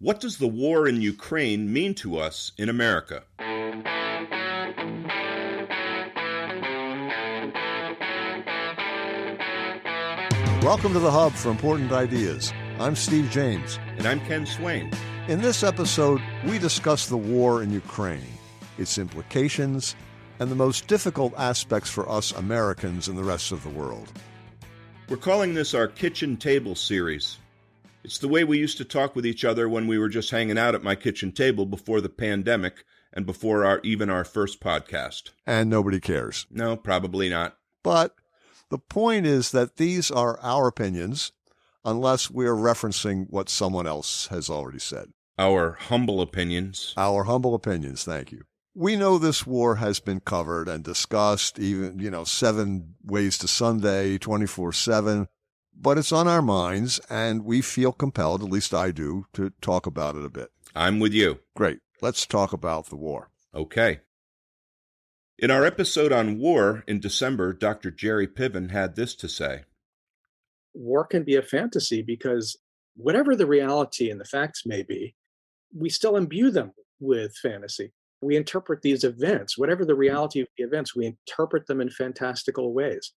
What does the war in Ukraine mean to us in America? Welcome to The Hub for Important Ideas. I'm Steve James. And I'm Ken Swain. In this episode, we discuss the war in Ukraine, its implications, and the most difficult aspects for us Americans and the rest of the world. We're calling this our Kitchen Table series. It's the way we used to talk with each other when we were just hanging out at my kitchen table before the pandemic and before our first podcast. And nobody cares. No, probably not. But the point is that these are our opinions, unless we're referencing what someone else has already said. Our humble opinions. Our humble opinions, thank you. We know this war has been covered and discussed, even, 7 ways to Sunday, 24/7, but it's on our minds, and we feel compelled, at least I do, to talk about it a bit. I'm with you. Great. Let's talk about the war. Okay. In our episode on war in December, Dr. Jerry Piven had this to say. War can be a fantasy because whatever the reality and the facts may be, we still imbue them with fantasy. We interpret these events, whatever the reality of the events, we interpret them in fantastical ways.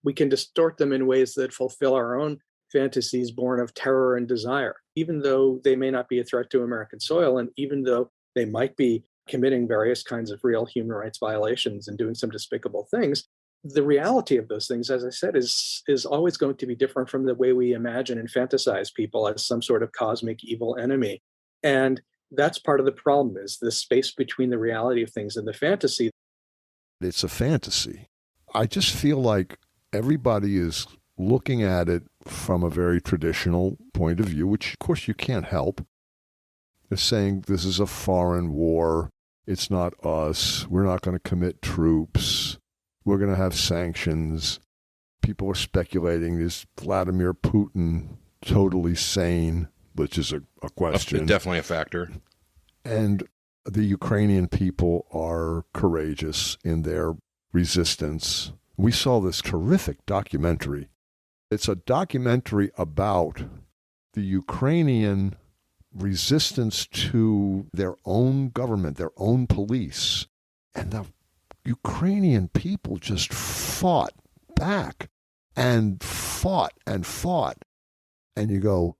We can distort them in ways that fulfill our own fantasies born of terror and desire, even though they may not be a threat to American soil, and even though they might be committing various kinds of real human rights violations and doing some despicable things. The reality of those things, as I said, is always going to be different from the way we imagine and fantasize people as some sort of cosmic evil enemy. And that's part of the problem, is the space between the reality of things and the fantasy. It's a fantasy. I just feel like everybody is looking at it from a very traditional point of view, which of course you can't help. They're saying this is a foreign war. It's not us. We're not going to commit troops. We're going to have sanctions. People are speculating, is Vladimir Putin totally sane, which is a question. Definitely a factor. And the Ukrainian people are courageous in their resistance. We saw this terrific documentary. It's a documentary about the Ukrainian resistance to their own government, their own police. And the Ukrainian people just fought back and fought and fought. And you go,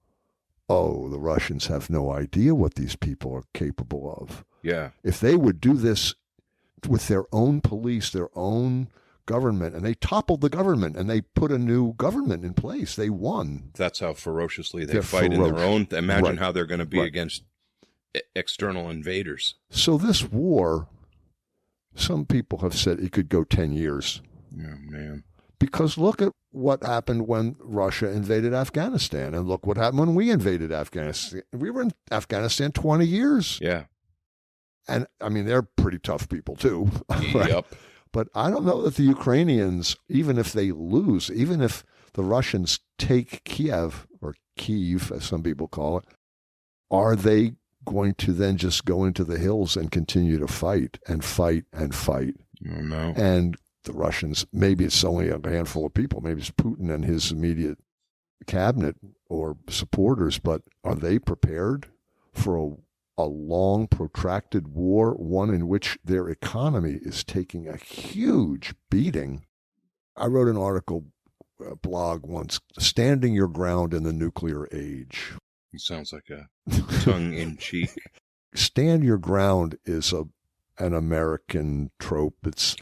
oh, the Russians have no idea what these people are capable of. Yeah. If they would do this with their own police, their own government, and they toppled the government and they put a new government in place, they won. That's how ferociously they fight in their own. Imagine how they're going to be against external invaders. So this war, some people have said it could go 10 years. Oh, man. Because look at what happened when Russia invaded Afghanistan, and look what happened when we invaded Afghanistan. We were in Afghanistan 20 years. Yeah. And, I mean, they're pretty tough people, too. Right? Yep. But I don't know that the Ukrainians, even if they lose, even if the Russians take Kiev, or Kyiv, as some people call it, are they going to then just go into the hills and continue to fight and fight and fight? Oh, no. And the Russians, maybe it's only a handful of people, maybe it's Putin and his immediate cabinet or supporters, but are they prepared for a long, protracted war, one in which their economy is taking a huge beating? I wrote an article, a blog once, Standing Your Ground in the Nuclear Age. It sounds like a tongue-in-cheek. Stand your ground is an American trope.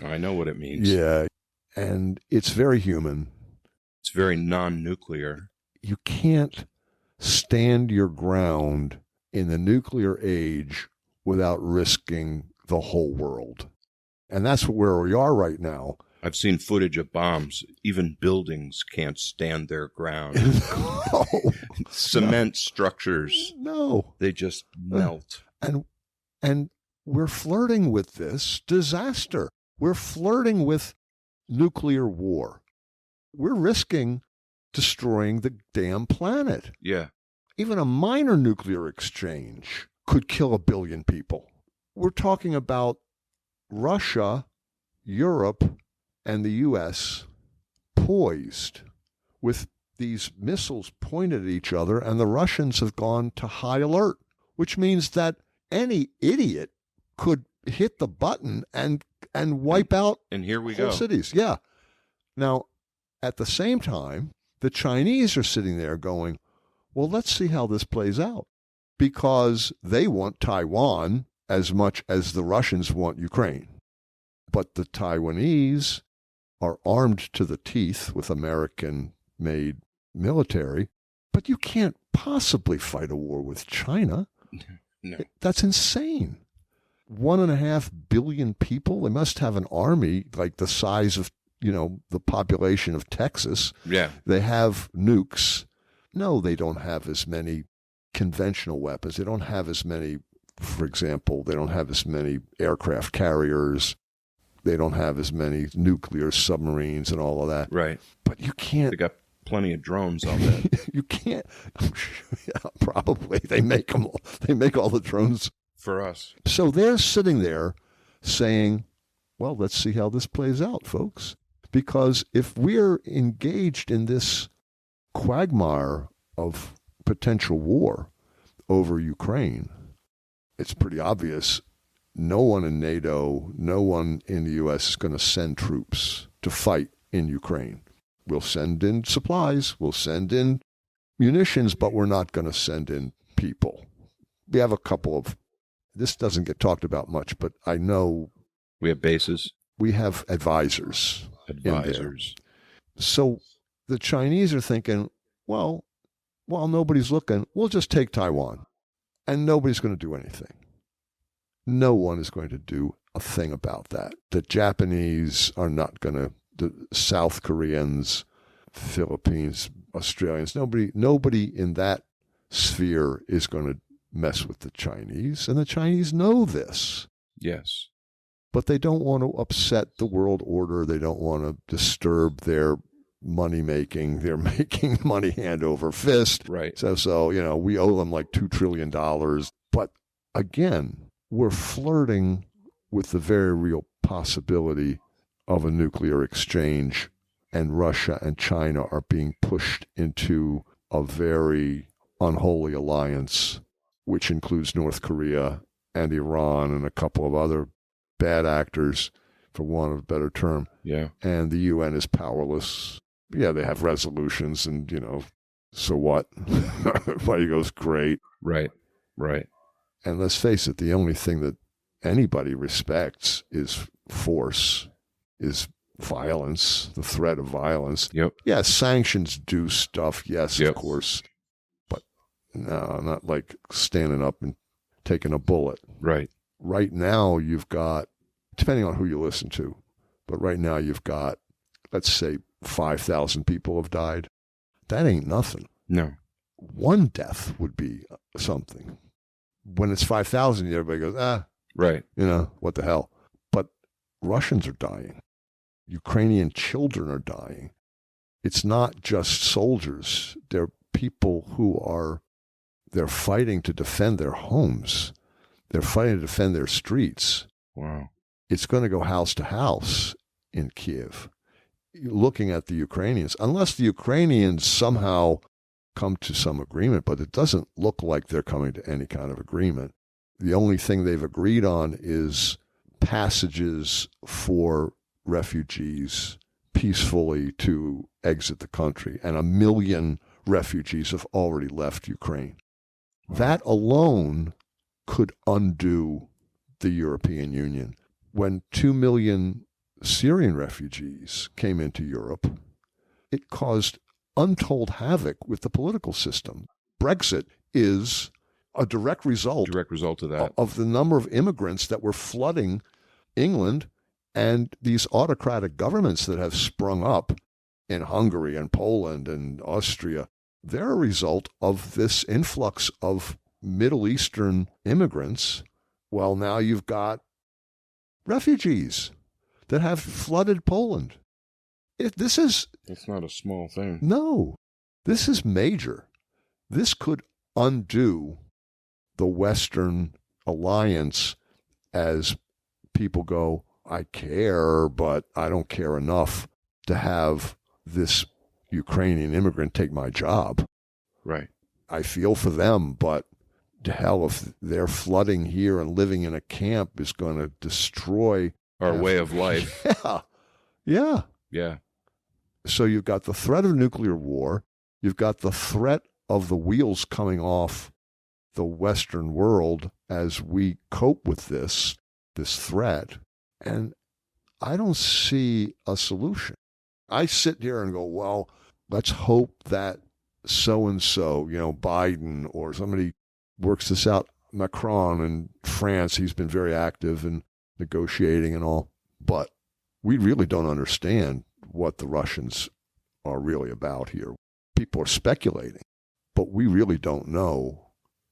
I know what it means. Yeah, and it's very human. It's very non-nuclear. You can't stand your ground in the nuclear age without risking the whole world. And that's where we are right now. I've seen footage of bombs. Even buildings can't stand their ground. No. Cement structures. No. They just melt. And we're flirting with this disaster. We're flirting with nuclear war. We're risking destroying the damn planet. Yeah. Even a minor nuclear exchange could kill 1 billion people. We're talking about Russia, Europe, and the U.S. poised with these missiles pointed at each other, and the Russians have gone to high alert. which means that any idiot could hit the button and wipe out And here we whole go. cities. Yeah. Now, at the same time, the Chinese are sitting there going, well, let's see how this plays out, because they want Taiwan as much as the Russians want Ukraine. But the Taiwanese are armed to the teeth with American-made military, but you can't possibly fight a war with China. No. That's insane. 1.5 billion people. They must have an army like the size of, the population of Texas. Yeah. They have nukes. No, they don't have as many conventional weapons. They don't have as many, for example, they don't have as many aircraft carriers. They don't have as many nuclear submarines and all of that. Right. But you can't. They got plenty of drones on that. You can't. I'm sure, yeah, probably they make them. They make all the drones For us. So they're sitting there saying, well, let's see how this plays out, folks. Because if we're engaged in this quagmire of potential war over Ukraine, it's pretty obvious no one in NATO, no one in the U.S. is going to send troops to fight in Ukraine. We'll send in supplies, we'll send in munitions, but we're not going to send in people. We have a couple of, this doesn't get talked about much, but I know We have bases. we have advisors. Advisors. So the Chinese are thinking, well, while nobody's looking, we'll just take Taiwan. And nobody's going to do anything. No one is going to do a thing about that. The Japanese are not going to, the South Koreans, Philippines, Australians, nobody in that sphere is going to mess with the Chinese. And the Chinese know this. Yes. But they don't want to upset the world order. They don't want to disturb their money making. They're making money hand over fist. Right. So we owe them like $2 trillion. But again, we're flirting with the very real possibility of a nuclear exchange, and Russia and China are being pushed into a very unholy alliance, which includes North Korea and Iran and a couple of other bad actors, for want of a better term. Yeah. And the UN is powerless. Yeah, they have resolutions and, so what? Everybody goes, great. Right. Right. And let's face it, the only thing that anybody respects is force, is violence, the threat of violence. Yep. Yeah, sanctions do stuff, yes, Yep. of course. But no, not like standing up and taking a bullet. Right. Right now, you've got, depending on who you listen to, but right now you've got, let's say, 5,000 people have died. That ain't nothing. No. One death would be something. When it's 5,000, everybody goes, Right. what the hell? But Russians are dying. Ukrainian children are dying. It's not just soldiers. They're people they're fighting to defend their homes. They're fighting to defend their streets. Wow. It's going to go house to house in Kiev. Looking at the Ukrainians, unless the Ukrainians somehow come to some agreement, but it doesn't look like they're coming to any kind of agreement. The only thing they've agreed on is passages for refugees peacefully to exit the country, and 1 million refugees have already left Ukraine. That alone could undo the European Union. When 2 million Syrian refugees came into Europe, it caused untold havoc with the political system. Brexit is a direct result of that. of the number of immigrants that were flooding England, and these autocratic governments that have sprung up in Hungary and Poland and Austria. They're a result of this influx of Middle Eastern immigrants. Well, now you've got refugees that have flooded Poland. That's not a small thing. No, this is major. This could undo the Western alliance as people go, I care, but I don't care enough to have this Ukrainian immigrant take my job. Right. I feel for them, but hell, if they're flooding here and living in a camp is going to destroy our way of life. Yeah. Yeah. So you've got the threat of nuclear war. You've got the threat of the wheels coming off the Western world as we cope with this threat. And I don't see a solution. I sit here and go, well, let's hope that so-and-so, Biden or somebody works this out. Macron in France, he's been very active in negotiating and all. But we really don't understand what the Russians are really about here. People are speculating, but we really don't know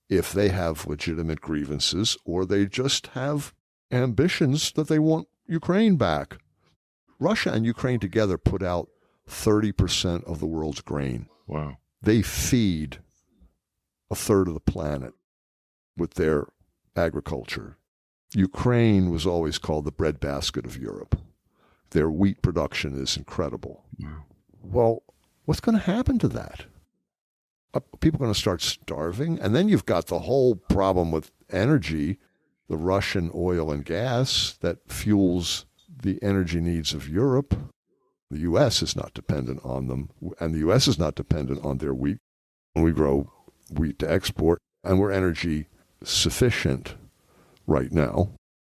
if they have legitimate grievances or they just have ambitions that they want Ukraine back. Russia and Ukraine together put out 30% of the world's grain. Wow. They feed a third of the planet with their agriculture. Ukraine was always called the breadbasket of Europe. Their wheat production is incredible. Wow. Well, what's going to happen to that? Are people going to start starving? And then you've got the whole problem with energy, the Russian oil and gas that fuels the energy needs of Europe. The U.S. is not dependent on them, and the U.S. is not dependent on their wheat. We grow wheat to export, and we're energy sufficient right now.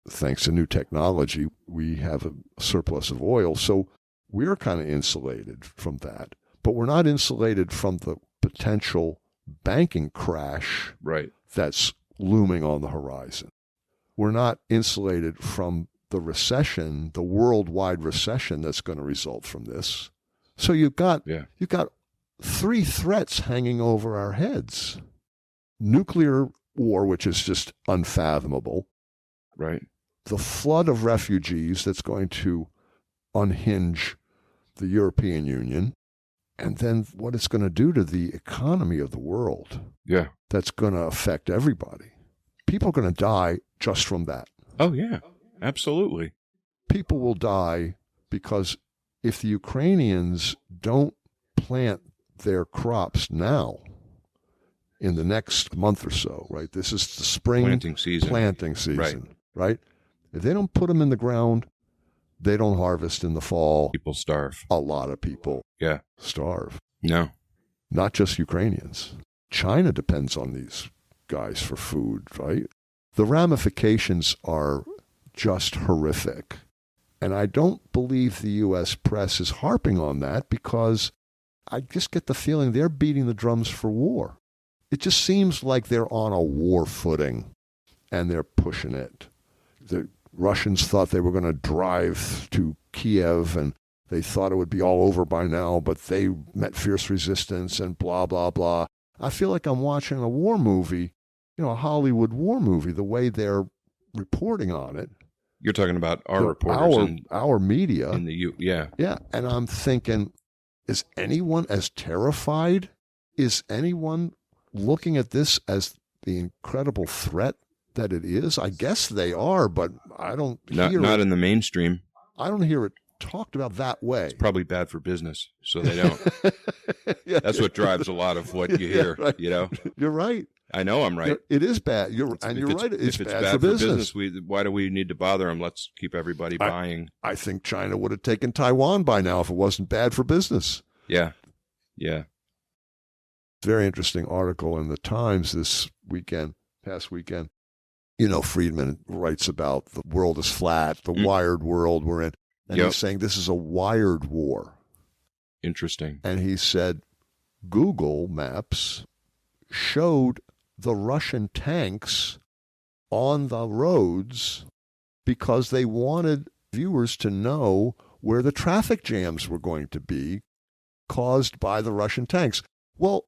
Thanks to new technology, we have a surplus of oil, so we're kind of insulated from that. But we're not insulated from the potential banking crash that's looming on the horizon. We're not insulated from the recession, the worldwide recession that's going to result from this. So you've got three threats hanging over our heads. Nuclear war, which is just unfathomable. Right. The flood of refugees that's going to unhinge the European Union. And then what it's going to do to the economy of the world. Yeah. That's going to affect everybody. People are going to die just from that. Oh, yeah. Absolutely. People will die because if the Ukrainians don't plant their crops now, in the next month or so, right? This is the spring planting season, right? If they don't put them in the ground, they don't harvest in the fall. People starve. A lot of people starve. No. Not just Ukrainians. China depends on these guys for food, right? The ramifications are just horrific. And I don't believe the U.S. press is harping on that because I just get the feeling they're beating the drums for war. It just seems like they're on a war footing and they're pushing it. The Russians thought they were going to drive to Kiev and they thought it would be all over by now, but they met fierce resistance and blah, blah, blah. I feel like I'm watching a war movie, a Hollywood war movie, the way they're reporting on it. You're talking about our reporters. Our media. Yeah. Yeah, and I'm thinking, is anyone as terrified? Is anyone looking at this as the incredible threat that it is? I guess they are, but I don't hear not in the mainstream. I don't hear it talked about that way. It's probably bad for business, so they don't. That's what drives a lot of what you hear, right. You're right. I know I'm right. It is bad. You're right. It's bad for business. Why do we need to bother them? Let's keep everybody buying. I think China would have taken Taiwan by now if it wasn't bad for business. Yeah. Yeah. Very interesting article in the Times this past weekend. Friedman writes about the world is flat, the wired world we're in. And he's saying this is a wired war. Interesting. And he said Google Maps showed the Russian tanks on the roads because they wanted viewers to know where the traffic jams were going to be caused by the Russian tanks. Well,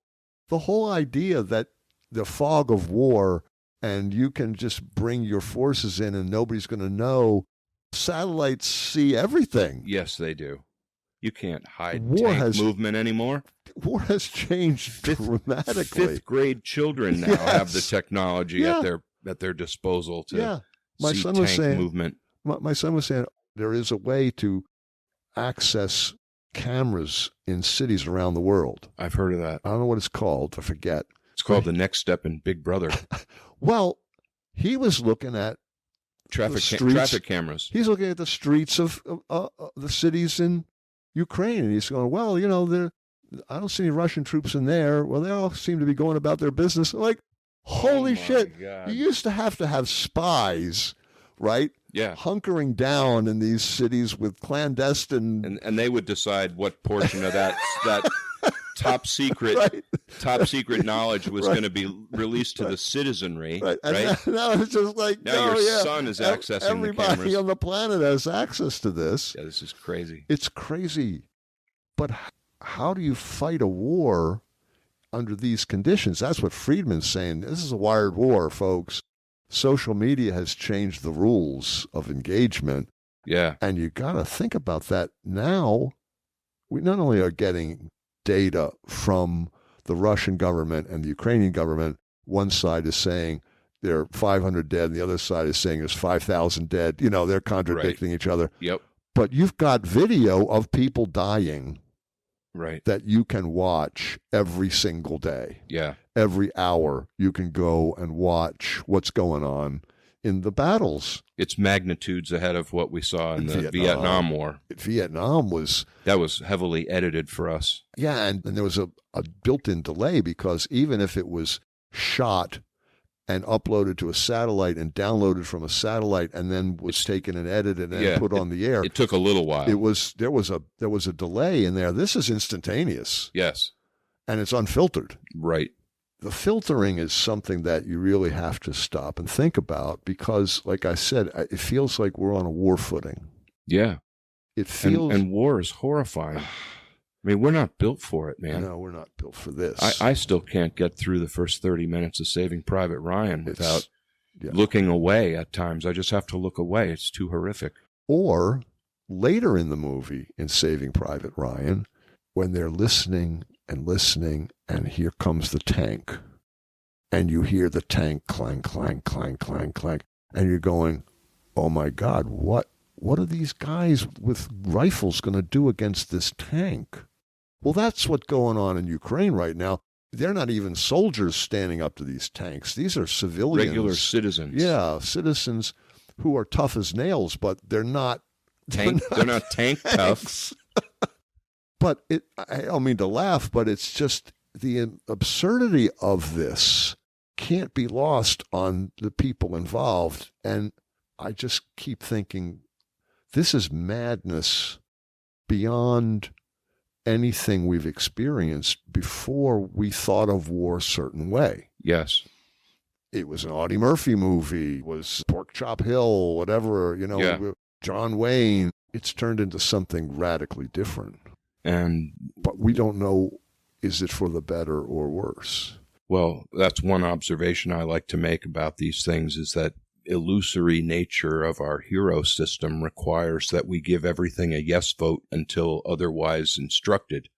the whole idea that the fog of war and you can just bring your forces in and nobody's going to know, satellites see everything. Yes, they do. You can't hide tank movement anymore. War has changed dramatically. Fifth grade children now have the technology at their disposal to see tank movement. My son was saying there is a way to access cameras in cities around the world. I've heard of that. I don't know what it's called. I forget. It's called the next step in Big Brother. Well, he was looking at Traffic cameras. He's looking at the streets of the cities in Ukraine, and he's going, well, I don't see any Russian troops in there. Well, they all seem to be going about their business. Like, holy shit. God. You used to have spies, right? Yeah. Hunkering down in these cities with clandestine. And they would decide what portion of that top secret Right. top secret knowledge was going to be released to the citizenry. Right. And Right. now it's just like, Now your son is accessing the everybody cameras. on the planet has access to this. Yeah, this is crazy. It's crazy. But how do you fight a war under these conditions? That's what Friedman's saying. This is a wired war, folks. Social media has changed the rules of engagement. Yeah. And you got to think about that now. We not only are getting data from the Russian government and the Ukrainian government. One side is saying there are 500 dead, and the other side is saying there's 5,000 dead. They're contradicting each other. Yep. But you've got video of people dying Right. that you can watch every single day. Yeah. Every hour you can go and watch what's going on in the battles. It's magnitudes ahead of what we saw in the Vietnam War. Vietnam was... That was heavily edited for us. Yeah, and there was a built-in delay, because even if it was shot and uploaded to a satellite and downloaded from a satellite and then was taken and edited and put on the air, it took a little while. There was a delay in there. This is instantaneous. Yes. And it's unfiltered. Right. The filtering is something that you really have to stop and think about, because, like I said, it feels like we're on a war footing. Yeah. It feels... And war is horrifying. I mean, we're not built for it, man. No, we're not built for this. I still can't get through the first 30 minutes of Saving Private Ryan without looking away at times. I just have to look away. It's too horrific. Or later in the movie, in Saving Private Ryan, when they're listening, and here comes the tank, and you hear the tank clang, clang, clang, clang, clang, and you're going, oh my God, what are these guys with rifles going to do against this tank? Well, that's what's going on in Ukraine right now. They're not even soldiers standing up to these tanks. These are civilians. Regular citizens. Yeah, citizens who are tough as nails, but they're not... They're not tank tough. But I don't mean to laugh, but it's just the absurdity of this can't be lost on the people involved. And I just keep thinking, this is madness beyond anything we've experienced before we thought of war a certain way. Yes. It was an Audie Murphy movie, it was Pork Chop Hill, whatever, John Wayne. It's turned into something radically different. But we don't know, is it for the better or worse? Well, that's one observation I like to make about these things, is that illusory nature of our hero system requires that we give everything a yes vote until otherwise instructed.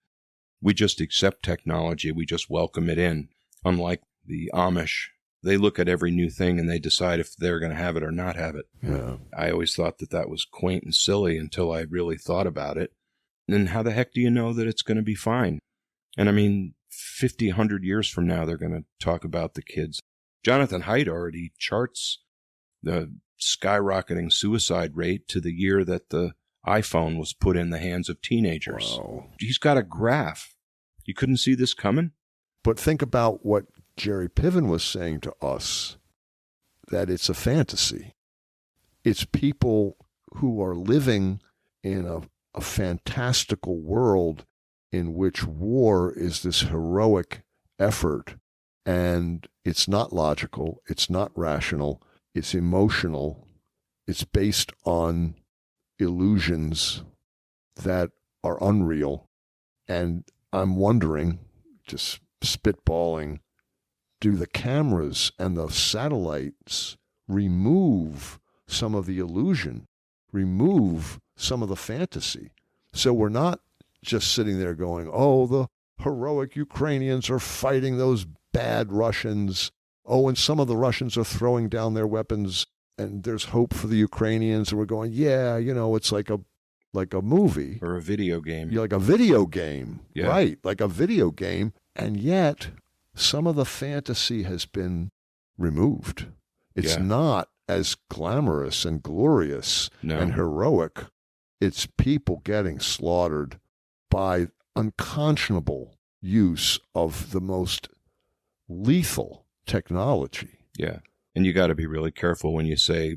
We just accept technology. We just welcome it in. Unlike the Amish, they look at every new thing and they decide if they're going to have it or not have it. Yeah. I always thought that was quaint and silly until I really thought about it. And how the heck do you know that it's going to be fine? And I mean, 50, 100 years from now, they're going to talk about the kids. Jonathan Haidt already charts the skyrocketing suicide rate to the year that the iPhone was put in the hands of teenagers. Wow. He's got a graph. You couldn't see this coming? But think about what Jerry Piven was saying to us, that it's a fantasy. It's people who are living in a fantastical world in which war is this heroic effort, and it's not logical, it's not rational, it's emotional, it's based on illusions that are unreal. And I'm wondering, just spitballing, do the cameras and the satellites remove some of the illusion, remove some of the fantasy? So we're not just sitting there going, oh, the heroic Ukrainians are fighting those bad Russians. Oh, and some of the Russians are throwing down their weapons, and there's hope for the Ukrainians. And we're going, yeah, it's like a movie. Or a video game. Like a video game. Yeah. Right, like a video game. And yet, some of the fantasy has been removed. It's Yeah. not as glamorous and glorious No. and heroic. It's people getting slaughtered by unconscionable use of the most lethal technology. Yeah. And you got to be really careful when you say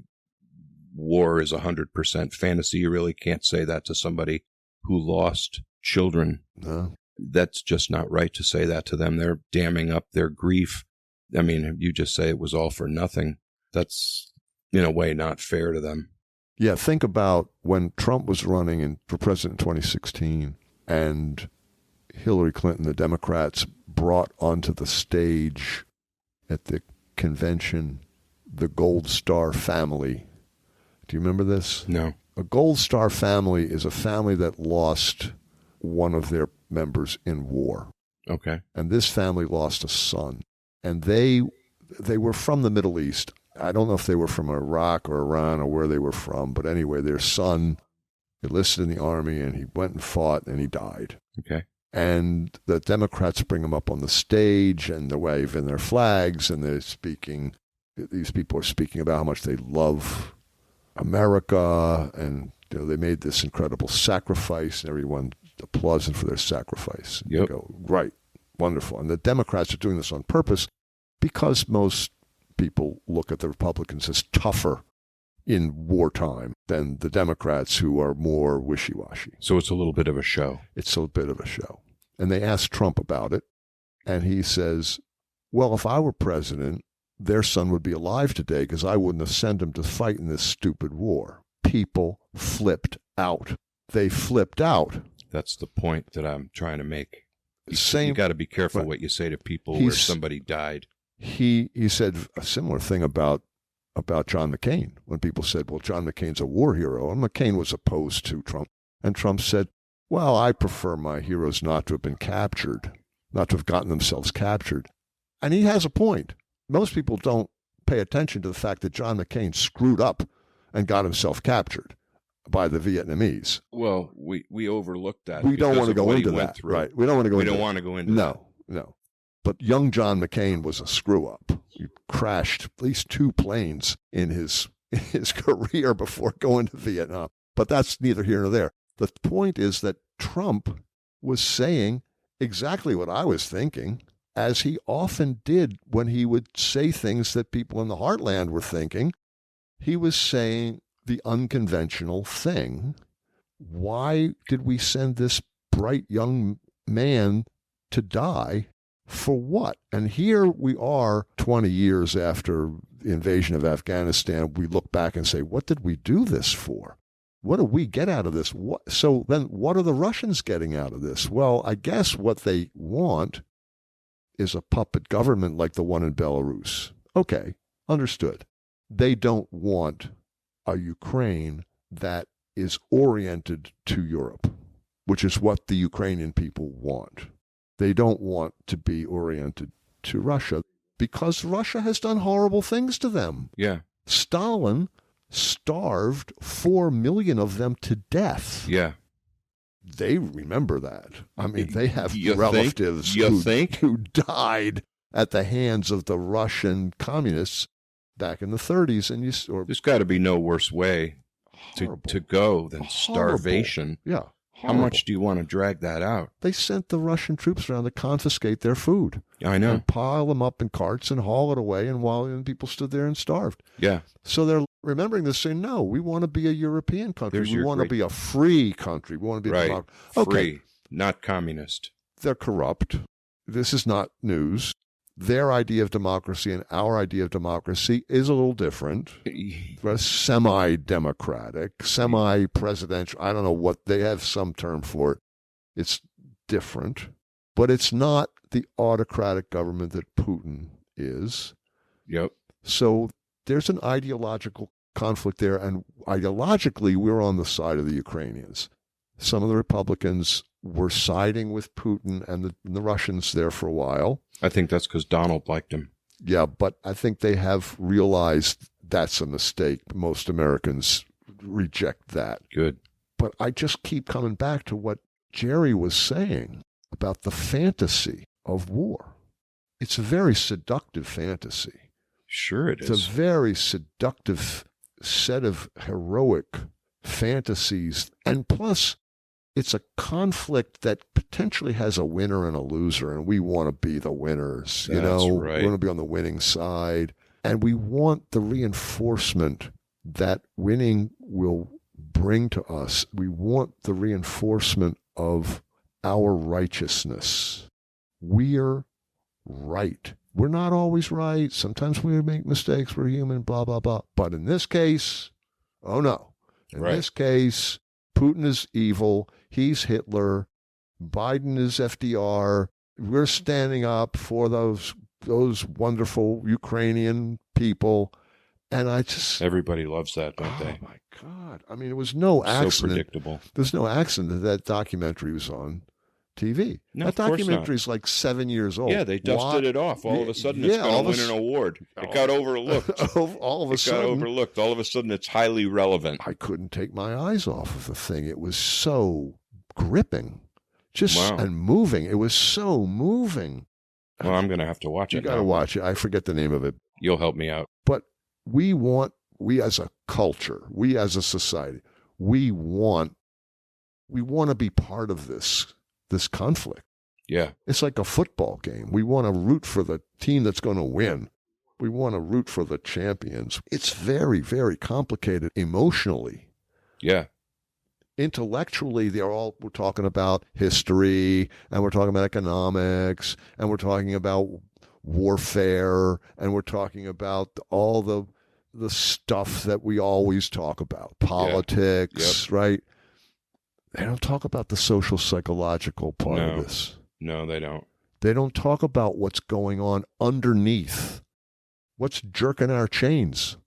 war is 100% fantasy. You really can't say that to somebody who lost children. No. That's just not right to say that to them. They're damming up their grief. I mean, you just say it was all for nothing. That's, in a way, not fair to them. Yeah, think about when Trump was running for president in 2016 and Hillary Clinton, the Democrats, brought onto the stage at the convention the Gold Star family. Do you remember this? No. A Gold Star family is a family that lost one of their members in war. Okay. And this family lost a son. And they were from the Middle East. I don't know if they were from Iraq or Iran or where they were from, but anyway, their son enlisted in the army and he went and fought and he died. Okay. And the Democrats bring him up on the stage and they're waving their flags and these people are speaking about how much they love America and they made this incredible sacrifice and everyone applauds them for their sacrifice. Yep. They go, right, wonderful. And the Democrats are doing this on purpose because most people look at the Republicans as tougher in wartime than the Democrats who are more wishy-washy. So it's a little bit of a show. It's a bit of a show. And they asked Trump about it, and he says, well, if I were president, their son would be alive today because I wouldn't have sent him to fight in this stupid war. People flipped out. They flipped out. That's the point that I'm trying to make. Same. You got to be careful Right. what you say to people where somebody died. He said a similar thing about John McCain when people said, well, John McCain's a war hero. And McCain was opposed to Trump. And Trump said, well, I prefer my heroes not to have been captured, not to have gotten themselves captured. And he has a point. Most people don't pay attention to the fact that John McCain screwed up and got himself captured by the Vietnamese. Well, we overlooked that. We don't want to because of go what he into went that. through. Right. We don't want to go We into don't that. want to go into that. No. But young John McCain was a screw-up. He crashed at least 2 planes in his career before going to Vietnam. But that's neither here nor there. The point is that Trump was saying exactly what I was thinking, as he often did when he would say things that people in the heartland were thinking. He was saying the unconventional thing. Why did we send this bright young man to die? For what? And here we are 20 years after the invasion of Afghanistan. We look back and say, what did we do this for? What do we get out of this? So then what are the Russians getting out of this? Well, I guess what they want is a puppet government like the one in Belarus. Okay, understood. They don't want a Ukraine that is oriented to Europe, which is what the Ukrainian people want. They don't want to be oriented to Russia because Russia has done horrible things to them. Yeah. Stalin starved 4 million of them to death. Yeah. They remember that. I mean, they have You relatives think? who died at the hands of the Russian communists back in the 30s. And There's got to be no worse way to go than Horrible. starvation. Yeah. How much do you want to drag that out? They sent the Russian troops around to confiscate their food. I know. And pile them up in carts and haul it away, and people stood there and starved. Yeah. So they're remembering this, saying, no, we want to be a European country. There's We your want to great- be a free country. We want to be a Right. democracy. Free, Okay, not communist. they're corrupt. This is not news. Their idea of democracy and our idea of democracy is a little different. We're semi-democratic, semi-presidential. I don't know what, they have some term for it. It's different, but it's not the autocratic government that Putin is. Yep. So there's an ideological conflict there, and ideologically, we're on the side of the Ukrainians. Some of the Republicans were siding with Putin and the Russians there for a while. I think that's because Donald liked him. Yeah, but I think they have realized that's a mistake. Most Americans reject that. Good. But I just keep coming back to what Jerry was saying about the fantasy of war. It's a very seductive fantasy. Sure it It's is. a very seductive set of heroic fantasies. And plus, it's a conflict that potentially has a winner and a loser, and we want to be the winners. That's right. We want to be on the winning side. And we want the reinforcement that winning will bring to us. We want the reinforcement of our righteousness. We're right. We're not always right. Sometimes we make mistakes. We're human, blah, blah, blah. But in this case, oh no. In this case, Putin is evil. He's Hitler. Biden is FDR. We're standing up for those wonderful Ukrainian people. And I just... Everybody loves that, don't they? Oh, my God. I mean, it was no accident. So predictable. There's no accident that documentary was on TV. No, that documentary is like 7 years old. Yeah, they dusted it off. All of a sudden, it's going to win an award. It got overlooked. All of a sudden. It got overlooked. All of a sudden, it's highly relevant. I couldn't take my eyes off of the thing. It was so gripping, and moving. It was so moving. Well, I'm going to have to watch it. You got to watch it. I forget the name of it. You'll help me out. But we as a culture, we as a society, we want to be part of this conflict. Yeah. It's like a football game. We want to root for the team that's going to win. We want to root for the champions. It's very, very complicated emotionally. Yeah. Intellectually, we're talking about history, and we're talking about economics, and we're talking about warfare, and we're talking about all the stuff that we always talk about, politics, right? They don't talk about the social psychological part of this. No, they don't. They don't talk about what's going on underneath, what's jerking our chains.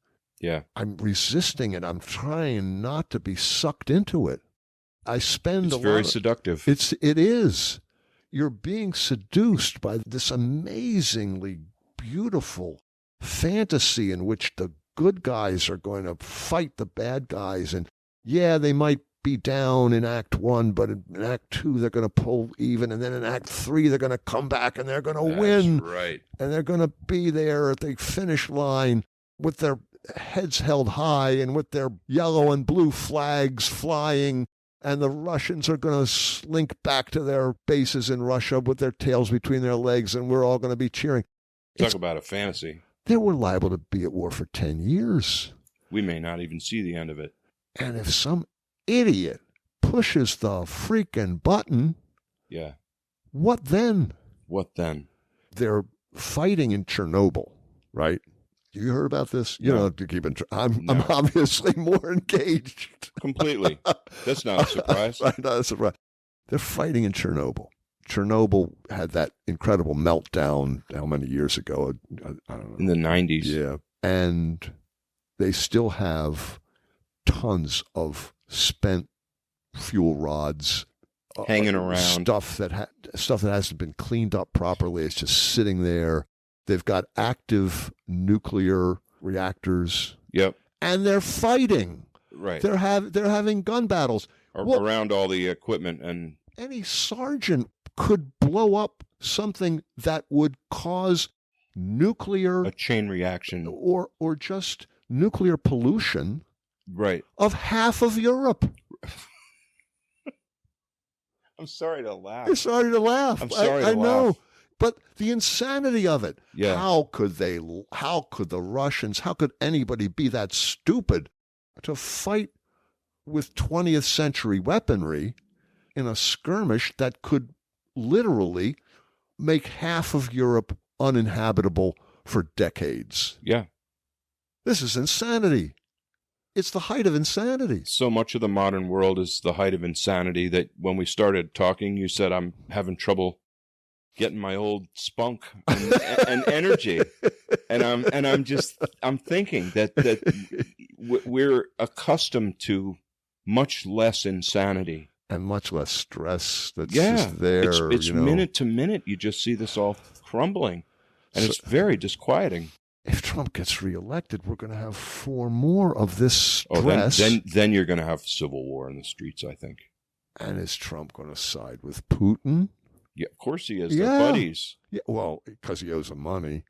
Yeah. I'm resisting it. I'm trying not to be sucked into it. It's very seductive. It is. You're being seduced by this amazingly beautiful fantasy in which the good guys are going to fight the bad guys. And yeah, they might be down in Act 1, but in Act 2, they're going to pull even. And then in Act 3, they're going to come back and they're going to win. That's right. And they're going to be there at the finish line with their heads held high and with their yellow and blue flags flying. And the Russians are going to slink back to their bases in Russia with their tails between their legs, and we're all going to be cheering. Talk about a fantasy. They were liable to be at war for 10 years. We may not even see the end of it. And if some idiot pushes the freaking button, what then? What then? They're fighting in Chernobyl, right? You heard about this? You know, to keep I'm obviously more engaged. Completely. That's not a surprise. Right, not a surprise. They're fighting in Chernobyl. Chernobyl had that incredible meltdown how many years ago? I don't know. In the 90s. Yeah. And they still have tons of spent fuel rods hanging around. Stuff that hasn't been cleaned up properly. It's just sitting there. They've got active nuclear reactors. Yep. And they're fighting. Right. They're having gun battles. Around all the equipment. And any sergeant could blow up something that would cause nuclear... a chain reaction. Or just nuclear pollution. Right. Of half of Europe. I'm sorry to laugh. You're sorry to laugh. I'm sorry to laugh. I know. But the insanity of it. Yeah. How could the Russians, how could anybody be that stupid to fight with 20th century weaponry in a skirmish that could literally make half of Europe uninhabitable for decades? Yeah. This is insanity. It's the height of insanity. So much of the modern world is the height of insanity that when we started talking, you said, I'm having trouble getting my old spunk and energy. And I'm thinking that we're accustomed to much less insanity. And much less stress that's just there. It's minute to minute. You just see this all crumbling. And it's very disquieting. If Trump gets reelected, we're going to have 4 more of this stress. Then you're going to have civil war in the streets, I think. And is Trump going to side with Putin? Yeah, of course he is. Yeah. They're buddies. Yeah, well, because he owes them money.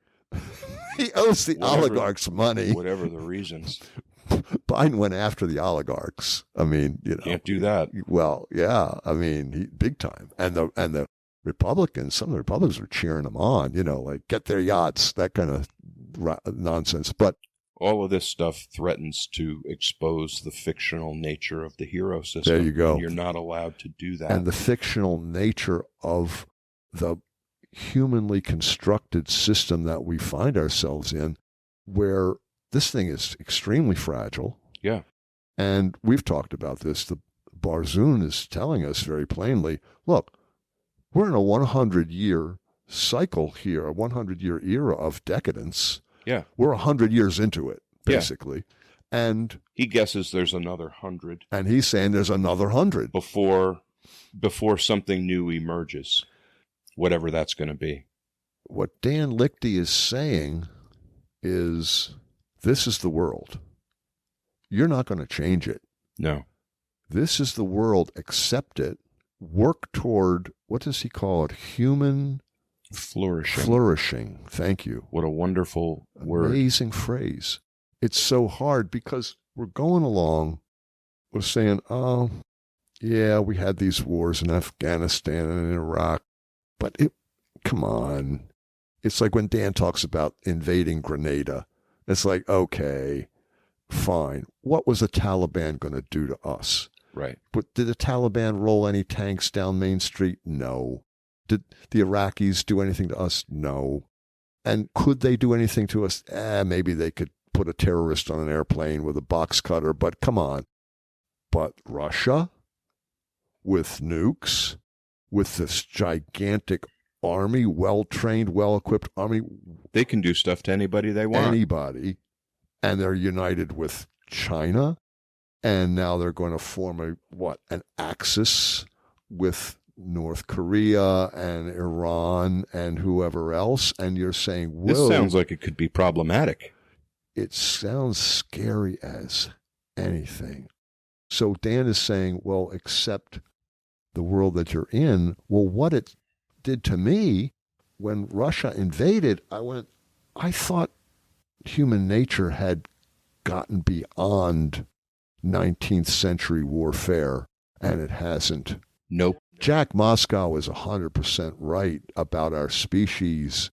He owes the Whatever- oligarchs money. Whatever the reasons. Biden went after the oligarchs. I mean, Can't do that. Well, yeah, I mean, big time. And the Republicans, some of the Republicans are cheering him on. Like get their yachts, that kind of nonsense. But All of this stuff threatens to expose the fictional nature of the hero system. there you go. And you're not allowed to do that. And the fictional nature of the humanly constructed system that we find ourselves in, where this thing is extremely fragile. Yeah. And we've talked about this. The Barzun is telling us very plainly, look, we're in a 100-year cycle here, a 100-year era of decadence. Yeah. We're 100 years into it, basically. Yeah. And he guesses there's another 100. And he's saying there's another 100. Before something new emerges, whatever that's going to be. What Dan Lichty is saying is, this is the world. You're not going to change it. No. This is the world. Accept it. Work toward, what does he call it? Human flourishing. Thank you. What a wonderful word. Amazing phrase. It's so hard because we're going along, we're saying, oh, yeah, we had these wars in Afghanistan and in Iraq, but come on. It's like when Dan talks about invading Grenada. It's like, okay, fine. What was the Taliban going to do to us? Right. But did the Taliban roll any tanks down Main Street? No. Did the Iraqis do anything to us? No. And could they do anything to us? Maybe they could put a terrorist on an airplane with a box cutter, but come on. But Russia, with nukes, with this gigantic army, well-trained, well-equipped army. They can do stuff to anybody they want. Anybody. And they're united with China. And now they're going to form an axis with North Korea and Iran and whoever else. And you're saying, whoa. This sounds like it could be problematic. It sounds scary as anything. So Dan is saying, well, accept the world that you're in. Well, what it did to me when Russia invaded, I thought human nature had gotten beyond 19th century warfare, and it hasn't. Nope. Jack Moscow is 100% right about our species.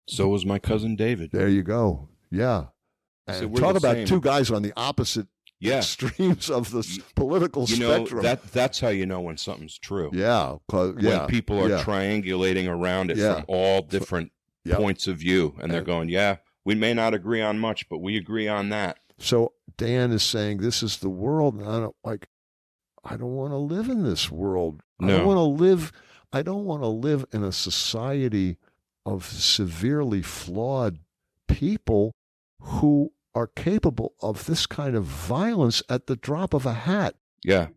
So was my cousin David. There you go. Yeah. So And we're talk the about same. two guys on the opposite extremes of the political spectrum. That's how you know when something's true. Yeah. When people are triangulating around it from all different points of view, and they're going, we may not agree on much, but we agree on that. So Dan is saying this is the world, and I don't want to live in this world. No. I don't want to live in a society of severely flawed people who are capable of this kind of violence at the drop of a hat. Yeah.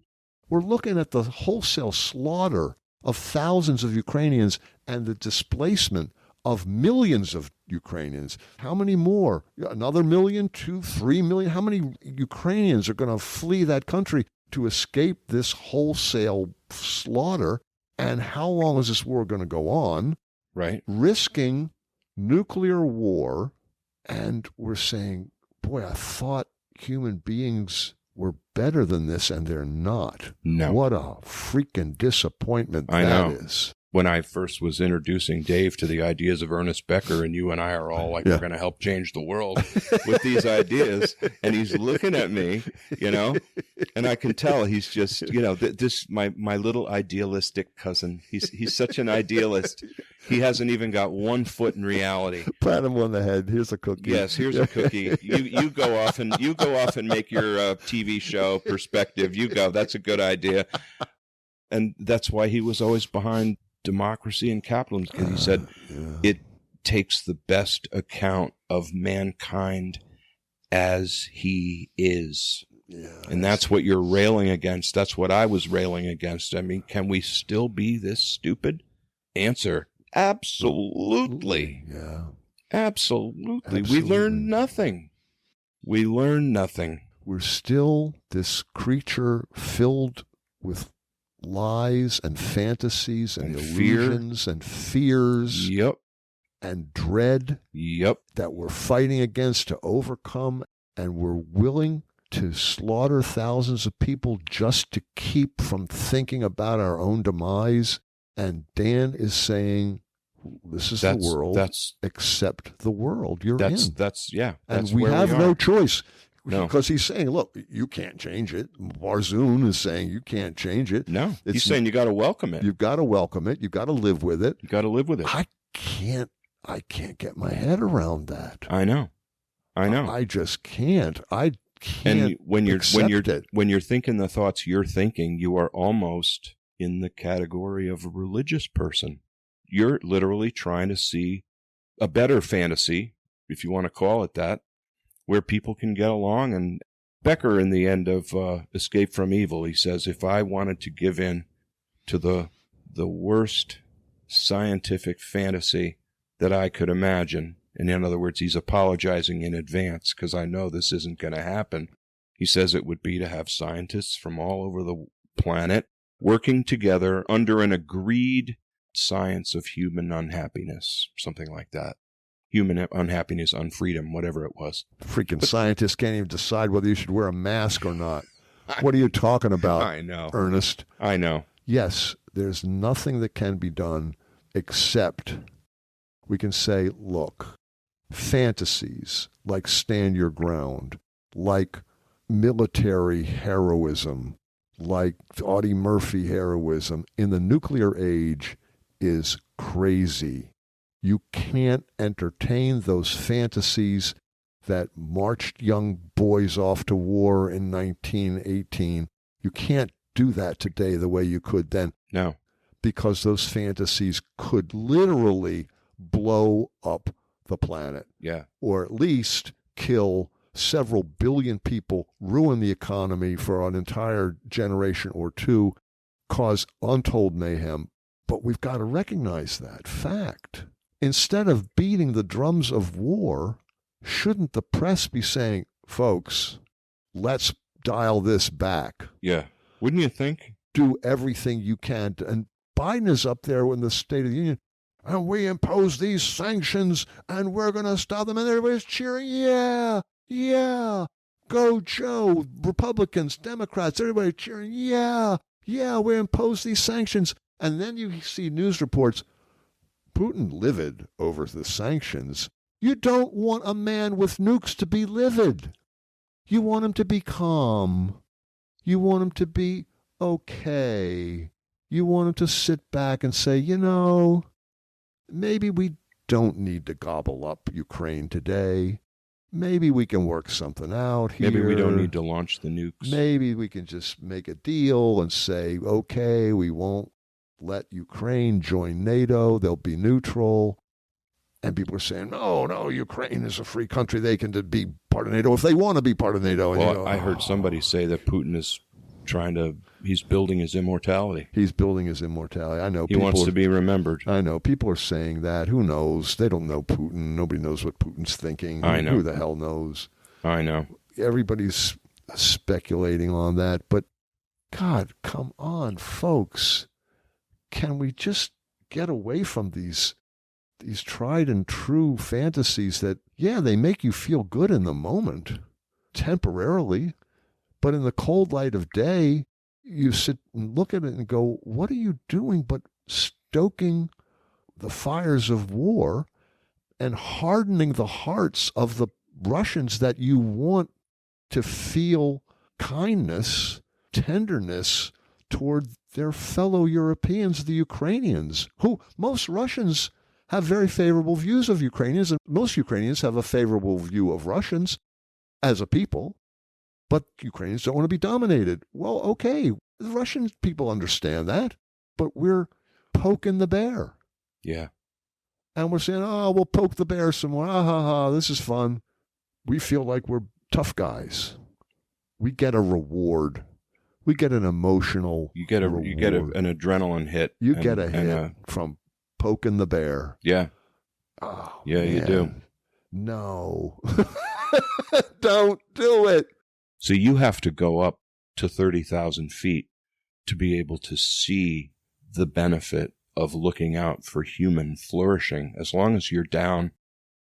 We're looking at the wholesale slaughter of thousands of Ukrainians and the displacement of millions of Ukrainians. How many more? Another 1 million, 2, 3 million? How many Ukrainians are going to flee that country to escape this wholesale slaughter? And how long is this war going to go on? Right. Risking nuclear war. And we're saying, boy, I thought human beings were better than this, and they're not. No. What a freaking disappointment I that know. is. When I first was introducing Dave to the ideas of Ernest Becker, and you and I are all like, we're going to help change the world with these ideas. And he's looking at me, and I can tell he's just, this, my little idealistic cousin. He's such an idealist. He hasn't even got 1 foot in reality. Pat him on the head. Here's a cookie. Yes, here's a cookie. You go off and make your TV show Perspective. You go. That's a good idea. And that's why he was always behind democracy and capitalism, because he said it takes the best account of mankind as he is. Yeah, and that's what you're railing against. That's what I was railing against. I mean, can we still be this stupid? Answer: absolutely. Yeah. Absolutely. We learn nothing. We're still this creature filled with lies and fantasies and And fear. illusions and fears Yep. and dread Yep. that we're fighting against to overcome, and we're willing to slaughter thousands of people just to keep from thinking about our own demise. And Dan is saying, this is the world, accept the world you're in. That's and we where have we no are. choice. No. Because he's saying, look, you can't change it. Barzun is saying you can't change it. No, he's saying you got to welcome it. You've got to welcome it. You've got to live with it. You got to live with it. I can't get my head around that. I know. I just can't. I can't. And when you're thinking the thoughts you're thinking, you are almost in the category of a religious person. You're literally trying to see a better fantasy, if you want to call it that, where people can get along. And Becker, in the end of Escape from Evil, he says, if I wanted to give in to the worst scientific fantasy that I could imagine, and in other words, he's apologizing in advance because I know this isn't going to happen. He says it would be to have scientists from all over the planet working together under an agreed science of human unhappiness, something like that. Human unhappiness, unfreedom, whatever it was. Freaking scientists can't even decide whether you should wear a mask or not. What are you talking about? I know. Ernest? I know. Yes, there's nothing that can be done except we can say, look, fantasies like stand your ground, like military heroism, like Audie Murphy heroism in the nuclear age is crazy. You can't entertain those fantasies that marched young boys off to war in 1918. You can't do that today the way you could then. No. Because those fantasies could literally blow up the planet. Yeah. Or at least kill several billion people, ruin the economy for an entire generation or two, cause untold mayhem. But we've got to recognize that fact. Instead of beating the drums of war, shouldn't the press be saying, folks, let's dial this back? Yeah. Wouldn't you think? Do everything you can. And Biden is up there in the State of the Union, and we impose these sanctions, and we're going to stop them. And everybody's cheering, yeah, go Joe. Republicans, Democrats, everybody cheering, yeah, we impose these sanctions. And then you see news reports, Putin livid over the sanctions. You don't want a man with nukes to be livid. You want him to be calm. You want him to be okay. You want him to sit back and say, maybe we don't need to gobble up Ukraine today. Maybe we can work something out here. Maybe we don't need to launch the nukes. Maybe we can just make a deal and say, okay, we won't let Ukraine join NATO. They'll be neutral. And people are saying, no, Ukraine is a free country. They can be part of NATO if they want to be part of NATO. And well, I heard somebody say that Putin is he's building his immortality. He's building his immortality. I know. He wants to be remembered. I know. People are saying that. Who knows? They don't know Putin. Nobody knows what Putin's thinking. I know. Who the hell knows? I know. Everybody's speculating on that. But, God, come on, folks. Can we just get away from these tried and true fantasies that, they make you feel good in the moment, temporarily, but in the cold light of day, you sit and look at it and go, what are you doing but stoking the fires of war and hardening the hearts of the Russians that you want to feel kindness, tenderness toward their fellow Europeans, the Ukrainians, who most Russians have very favorable views of Ukrainians, and most Ukrainians have a favorable view of Russians as a people, but Ukrainians don't want to be dominated. Well, okay, the Russian people understand that, but we're poking the bear. Yeah. And we're saying, we'll poke the bear some more. This is fun. We feel like we're tough guys. We get a reward. We get an emotional reward. You get an adrenaline hit. You get a hit from poking the bear. Yeah. Oh, yeah, man. You do. No. Don't do it. So you have to go up to 30,000 feet to be able to see the benefit of looking out for human flourishing. As long as you're down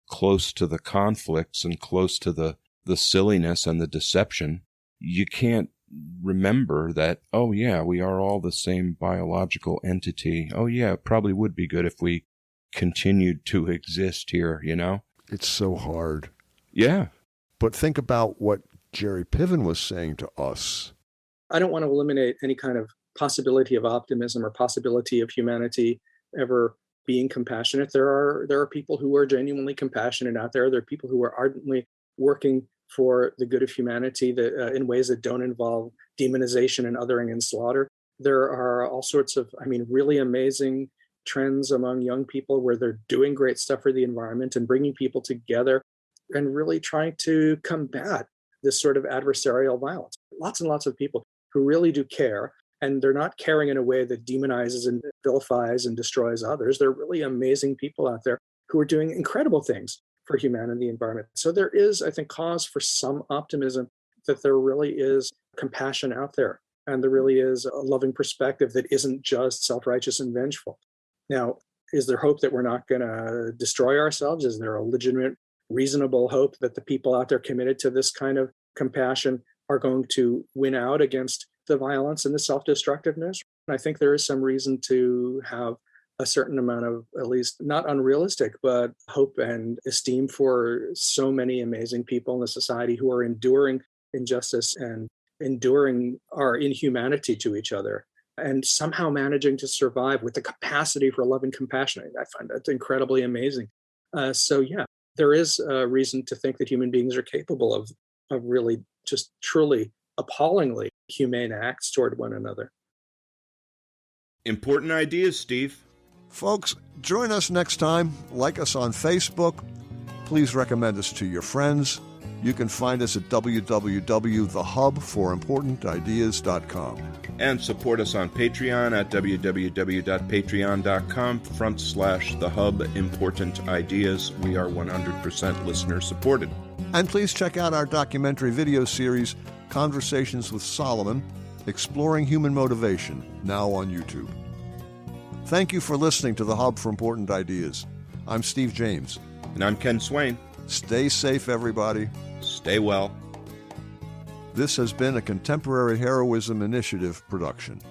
close to the conflicts and close to the silliness and the deception, you can't remember that, oh yeah, we are all the same biological entity. Oh yeah, it probably would be good if we continued to exist here, you know? It's so hard. Yeah. But think about what Jerry Piven was saying to us. I don't want to eliminate any kind of possibility of optimism or possibility of humanity ever being compassionate. There are people who are genuinely compassionate out there. There are people who are ardently working for the good of humanity that in ways that don't involve demonization and othering and slaughter. There are all sorts of, really amazing trends among young people where they're doing great stuff for the environment and bringing people together and really trying to combat this sort of adversarial violence. Lots and lots of people who really do care, and they're not caring in a way that demonizes and vilifies and destroys others. They're really amazing people out there who are doing incredible things for humanity and the environment. So there is, I think, cause for some optimism that there really is compassion out there, and there really is a loving perspective that isn't just self-righteous and vengeful. Now, is there hope that we're not going to destroy ourselves? Is there a legitimate, reasonable hope that the people out there committed to this kind of compassion are going to win out against the violence and the self-destructiveness? And I think there is some reason to have a certain amount of, at least not unrealistic, but hope and esteem for so many amazing people in the society who are enduring injustice and enduring our inhumanity to each other and somehow managing to survive with the capacity for love and compassion. I find that incredibly amazing. So yeah, there is a reason to think that human beings are capable of really just truly appallingly humane acts toward one another. Important ideas, Steve. Folks, join us next time. Like us on Facebook. Please recommend us to your friends. You can find us at www.thehubforimportantideas.com. And support us on Patreon at www.patreon.com/thehubimportantideas. We are 100% listener supported. And please check out our documentary video series, Conversations with Solomon, Exploring Human Motivation, now on YouTube. Thank you for listening to The Hub for Important Ideas. I'm Steve James. And I'm Ken Swain. Stay safe, everybody. Stay well. This has been a Contemporary Heroism Initiative production.